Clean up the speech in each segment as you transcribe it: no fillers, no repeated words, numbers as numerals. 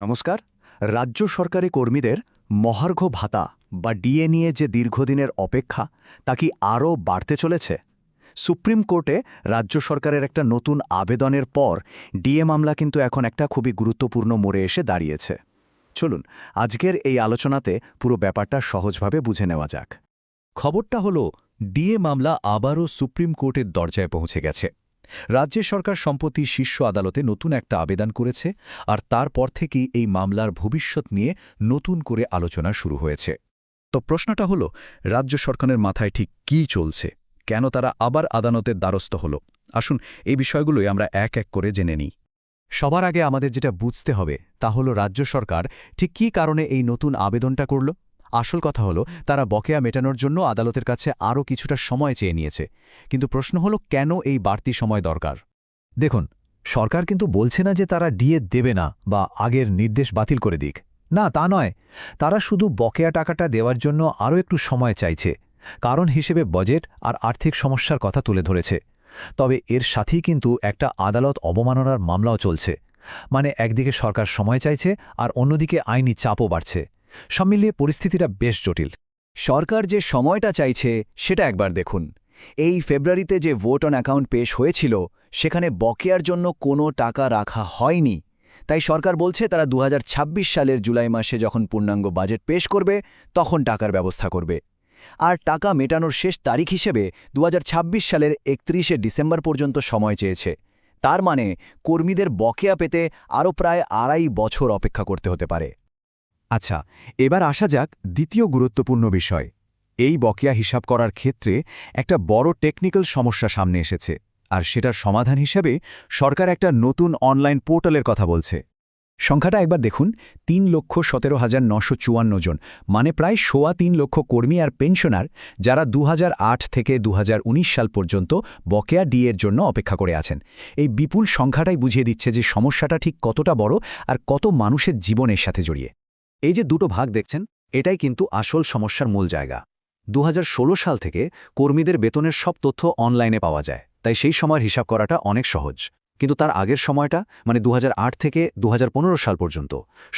নমস্কার। রাজ্য সরকারি কর্মীদের মহার্ঘ ভাতা বা ডিএ নিয়ে যে দীর্ঘদিনের অপেক্ষা তা কি আরও বাড়তে চলেছে? সুপ্রিম কোর্টে রাজ্য সরকারের একটা নতুন আবেদনের পর ডিএ মামলা কিন্তু এখন একটা খুবই গুরুত্বপূর্ণ মোড়ে এসে দাঁড়িয়েছে। চলুন আজকের এই আলোচনাতে পুরো ব্যাপারটা সহজভাবে বুঝে নেওয়া যাক। খবরটা হলো ডিএ মামলা আবারও সুপ্রিম কোর্টের দরজায় পৌঁছে গেছে। রাজ্য সরকার সম্প্রতি শীর্ষ আদালতে নতুন একটা আবেদন করেছে, আর তারপর থেকেই এই মামলার ভবিষ্যৎ নিয়ে নতুন করে আলোচনা শুরু হয়েছে। তো প্রশ্নটা হলো, রাজ্য সরকারের মাথায় ঠিক কী চলছে, কেন তারা আবার আদালতের দ্বারস্থ হল? আসুন এই বিষয়গুলোই আমরা এক এক করে জেনে নিই। সবার আগে আমাদের যেটা বুঝতে হবে তা হলো রাজ্য সরকার ঠিক কী কারণে এই নতুন আবেদনটা করল। আসল কথা হলো তারা বকেয়া মেটানোর জন্য আদালতের কাছে আরও কিছুটা সময় চেয়ে নিয়েছে। কিন্তু প্রশ্ন হলো, কেন এই বাড়তি সময় দরকার? দেখুন, সরকার কিন্তু বলছে না যে তারা ডিএ দেবে না বা আগের নির্দেশ বাতিল করে দিক। না, তা নয়। তারা শুধু বকেয়া টাকাটা দেওয়ার জন্য আরও একটু সময় চাইছে। কারণ হিসেবে বাজেট আর আর্থিক সমস্যার কথা তুলে ধরেছে। তবে এর সাথেই কিন্তু একটা আদালত অবমাননার মামলাও চলছে। মানে একদিকে সরকার সময় চাইছে আর অন্যদিকে আইনি চাপও বাড়ছে। সব মিলিয়ে পরিস্থিতিটা বেশ জটিল। সরকার যে সময়টা চাইছে সেটা একবার দেখুন। এই ফেব্রুয়ারিতে যে ভোট অন অ্যাকাউন্ট পেশ হয়েছিল সেখানে বকেয়ার জন্য কোনো টাকা রাখা হয়নি। তাই সরকার বলছে তারা ২০২৬ সালের জুলাই মাসে যখন পূর্ণাঙ্গ বাজেট পেশ করবে তখন টাকার ব্যবস্থা করবে। আর টাকা মেটানোর শেষ তারিখ হিসেবে ২০২৬ সালের ৩১শে ডিসেম্বর পর্যন্ত সময় চেয়েছে। তার মানে কর্মীদের বকেয়া পেতে আরও প্রায় ২.৫ বছর অপেক্ষা করতে হতে পারে। আচ্ছা, এবার আসা যাক দ্বিতীয় গুরুত্বপূর্ণ বিষয়। এই বকেয়া হিসাব করার ক্ষেত্রে একটা বড় টেকনিক্যাল সমস্যা সামনে এসেছে, আর সেটার সমাধান হিসেবে সরকার একটা নতুন অনলাইন পোর্টালের কথা বলছে। সংখ্যাটা একবার দেখুন, ৩,১৭,৯৫৪ জন, মানে প্রায় ৩.৫ লক্ষ কর্মী আর পেনশনার, যারা ২০০৮ থেকে ২০১৯ সাল পর্যন্ত বকেয়া ডিএর জন্য অপেক্ষা করে আছেন। এই বিপুল সংখ্যাটাই বুঝিয়ে দিচ্ছে যে সমস্যাটা ঠিক কতটা বড় আর কত মানুষের জীবনের সাথে জড়িয়ে। এই যে দুটো ভাগ দেখছেন, এটাই কিন্তু আসল সমস্যার মূল জায়গা। ২০১৬ সাল থেকে কর্মীদের বেতনের সব তথ্য অনলাইনে পাওয়া যায়, তাই সেই সময়ের হিসাব করাটা অনেক সহজ। কিন্তু তার আগের সময়টা, মানে ২০০৮ থেকে ২০১৫ সাল পর্যন্ত,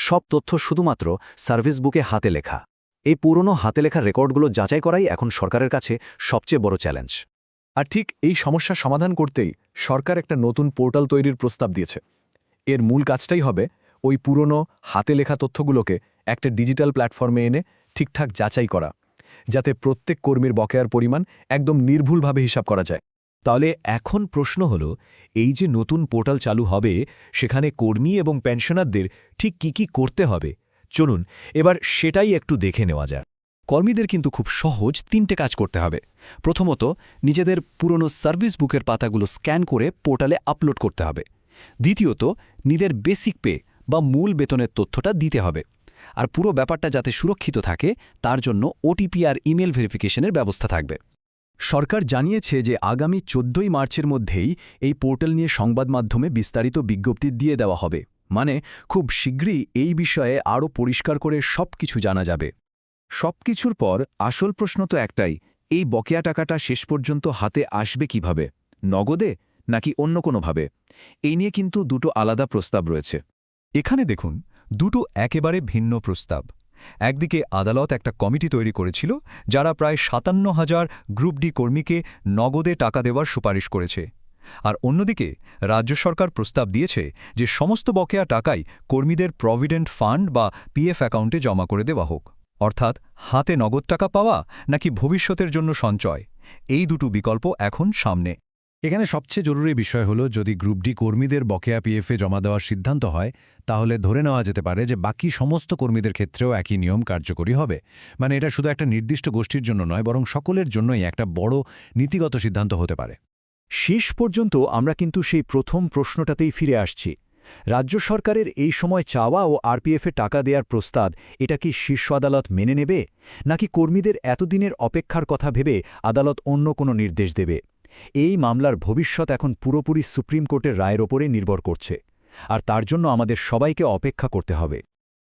সব তথ্য শুধুমাত্র সার্ভিস বুকে হাতে লেখা। এই পুরনো হাতে লেখা রেকর্ডগুলো যাচাই করাই এখন সরকারের কাছে সবচেয়ে বড় চ্যালেঞ্জ। আর ঠিক এই সমস্যা সমাধান করতেই সরকার একটা নতুন পোর্টাল তৈরির প্রস্তাব দিয়েছে। এর মূল কাজটাই হবে ওই পুরনো হাতে লেখা তথ্যগুলোকে একটা ডিজিটাল প্ল্যাটফর্মে এনে ঠিকঠাক যাচাই করা, যাতে প্রত্যেক কর্মীর বকেয়ার পরিমাণ একদম নির্ভুলভাবে হিসাব করা যায়। তাহলে এখন প্রশ্ন হলো, এই যে নতুন পোর্টাল চালু হবে সেখানে কর্মী এবং পেনশনারদের ঠিক কি করতে হবে? চলুন এবার সেটাই একটু দেখে নেওয়া যাক। কর্মীদের কিন্তু খুব সহজ ৩টে কাজ করতে হবে। প্রথমত, নিজেদের পুরনো সার্ভিস বুকের পাতাগুলো স্ক্যান করে পোর্টালে আপলোড করতে হবে। দ্বিতীয়ত, নিজেদের বেসিক পে বা মূল বেতনের তথ্যটা দিতে হবে। আর পুরো ব্যাপারটা যাতে সুরক্ষিত থাকে তার জন্য ওটিপি আর ইমেল ভেরিফিকেশনের ব্যবস্থা থাকবে। সরকার জানিয়েছে যে আগামী ১৪ই মার্চের মধ্যেই এই পোর্টাল নিয়ে সংবাদ মাধ্যমে বিস্তারিত বিজ্ঞপ্তি দিয়ে দেওয়া হবে। মানে খুব শীঘ্রই এই বিষয়ে আরও পরিষ্কার করে সবকিছু জানা যাবে। সবকিছুর পর আসল প্রশ্ন তো একটাই, এই বকেয়া টাকাটা শেষ পর্যন্ত হাতে আসবে কিভাবে? নগদে নাকি অন্য কোনোভাবে? এই নিয়ে কিন্তু দুটো আলাদা প্রস্তাব রয়েছে। এখানে দেখুন, দুটো একেবারে ভিন্ন প্রস্তাব। একদিকে আদালত একটা কমিটি তৈরি করেছিল যারা প্রায় ৫৭,০০০ গ্রুপ ডি কর্মীকে নগদে টাকা দেওয়ার সুপারিশ করেছে। আর অন্যদিকে রাজ্য সরকার প্রস্তাব দিয়েছে যে সমস্ত বকেয়া টাকাই কর্মীদের প্রভিডেন্ট ফান্ড বা পিএফ অ্যাকাউন্টে জমা করে দেওয়া হোক। অর্থাৎ হাতে নগদ টাকা পাওয়া নাকি ভবিষ্যতের জন্য সঞ্চয়, এই দুটো বিকল্প এখন সামনে। এখানে সবচেয়ে জরুরি বিষয় হলো, যদি গ্রুপ ডি কর্মীদের বকেয়া পিএফে জমা দেওয়ার সিদ্ধান্ত হয় তাহলে ধরে নেওয়া যেতে পারে যে বাকি সমস্ত কর্মীদের ক্ষেত্রেও একই নিয়ম কার্যকরী হবে। মানে এটা শুধু একটা নির্দিষ্ট গোষ্ঠীর জন্য নয়, বরং সকলের জন্যই একটা বড় নীতিগত সিদ্ধান্ত হতে পারে। শেষ পর্যন্ত আমরা কিন্তু সেই প্রথম প্রশ্নটাতেই ফিরে আসছি। রাজ্য সরকারের এই সময় চাওয়া ও আরপিএফে টাকা দেওয়ার প্রস্তাব, এটা কি শীর্ষ আদালত মেনে নেবে, নাকি কর্মীদের এতদিনের অপেক্ষার কথা ভেবে আদালত অন্য কোনো নির্দেশ দেবে? এই মামলার ভবিষ্যৎ এখন পুরোপুরি সুপ্রিম কোর্টের রায়ের ওপরে নির্ভর করছে, আর তার জন্য আমাদের সবাইকে অপেক্ষা করতে হবে।